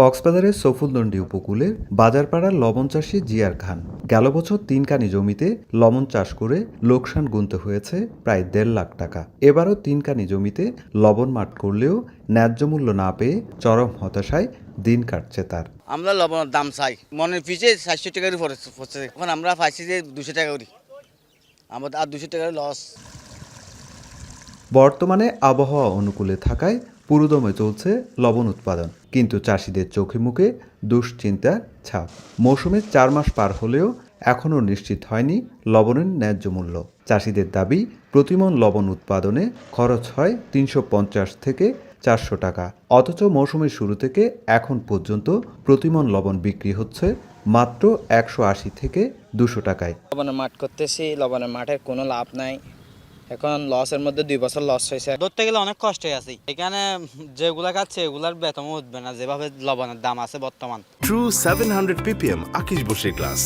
কক্সবাজারের সফুলদণ্ডী উপকূলে বাজারপাড়ার লবণ চাষী জিয়ার খান গেল বছর 3 কানি জমিতে লবণ চাষ করে লোকসান গুনতে হয়েছে প্রায় 1.5 লাখ টাকা। এবারও 3 কানি জমিতে লবণ মাঠ করলেও ন্যায্য মূল্য না পেয়ে চরম হতাশায় দিন কাটছে তার। আমরা লবণের দাম চাই, মনের পিছে 400 টাকারই পড়ছে। এখন আমরা পাইছি যে 200 টাকা করি, আমাদের আর 200 টাকার লস। বর্তমানে আবহাওয়া অনুকূলে থাকায় পুরোদমে চলছে লবণ উৎপাদন, কিন্তু চাষিদের চোখে মুখে দুশ্চিন্তার ছাপ। মৌসুমের 4 মাস পার হলেও এখনও নিশ্চিত হয়নি লবণের ন্যায্য মূল্য। চাষিদের দাবি, প্রতিমণ লবণ উৎপাদনে খরচ হয় 350 থেকে 400 টাকা, অথচ মৌসুমের শুরু থেকে এখন পর্যন্ত প্রতিমণ লবণ বিক্রি হচ্ছে মাত্র 180 থেকে 200 টাকায়। লবণের মাঠ করতেছি, লবণের মাঠের কোনো লাভ নাই। এখন লসের মধ্যে 2 বছর লস হয়েছে। ধরতে গেলে অনেক কষ্টে আছি। এখানে যেগুলা খাচ্ছে এগুলার বেতন উঠবে না, যেভাবে লবণের দাম আছে বর্তমান। ট্রু 700 ppm আকিশ বসির গ্লাস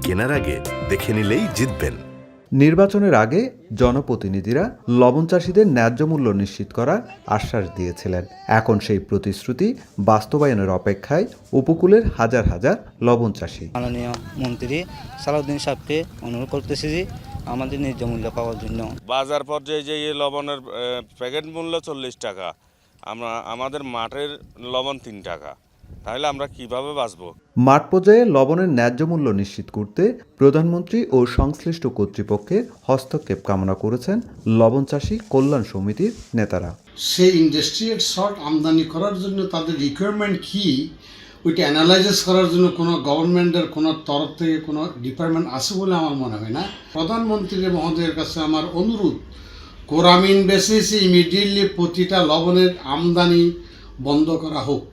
কেনার আগে দেখে নিলেই জিতবেন। নির্বাচনের আগে জনপ্রতিনিধিরা লবণ চাষীদের ন্যায্য মূল্য নিশ্চিত করার আশ্বাস দিয়েছিলেন। এখন সেই প্রতিশ্রুতি বাস্তবায়নের অপেক্ষায় উপকূলের হাজার হাজার লবণ চাষী। মাননীয় মন্ত্রী সালাউদ্দিন সাহেবকে অনুরোধ করতেছি যে আমাদের ন্যায্য মূল্য পাওয়ার জন্য। বাজার পর্যায়ে যে লবণের প্যাকেট মূল্য 40 টাকা, আমাদের মাঠের লবণ 3 টাকা, তাহলে আমরা কিভাবে বাঁচবো? মাঠ পর্যায়ে লবণের ন্যায্য মূল্য নিশ্চিত করতে প্রধানমন্ত্রী ও সংশ্লিষ্ট কর্তৃপক্ষের হস্তক্ষেপ কামনা করেছেন লবণ চাষী কল্যাণ সমিতির নেতারা। সেই ইন্ডাস্ট্রিয়াল সল্ট আমদানি করার জন্য তাদের রিকোয়ারমেন্ট কী, ওইটা অ্যানালাইসিস করার জন্য কোনো গভর্নমেন্টের কোনো তরফ থেকে কোনো ডিপার্টমেন্ট আছে বলে আমার মনে হয় না। প্রধানমন্ত্রী মহোদয়ের কাছে আমার অনুরোধ, কোরামিন বেসিসে ইমিডিয়েটলি প্রতিটা লবণের আমদানি বন্ধ করা হোক,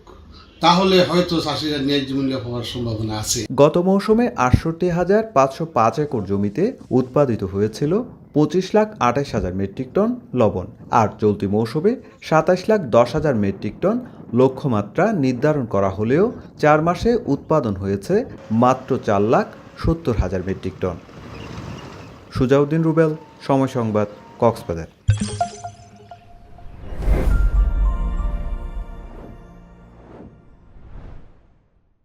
তাহলে হয়তো চাষিরা ন্যায্য মূল্য পাওয়ার সম্ভাবনা আছে। গত মৌসুমে ৬৮,৫০৫ একর জমিতে উৎপাদিত হয়েছিল 25,28,000 মেট্রিক টন লবণ, আর চলতি মৌসুমে 27,10,000 মেট্রিক টন লক্ষ্যমাত্রা নির্ধারণ করা হলেও 4 মাসে উৎপাদন হয়েছে মাত্র 4,70,000 মেট্রিক টন। সুজাউদ্দিন রুবেল, সময় সংবাদ, কক্সবাজার।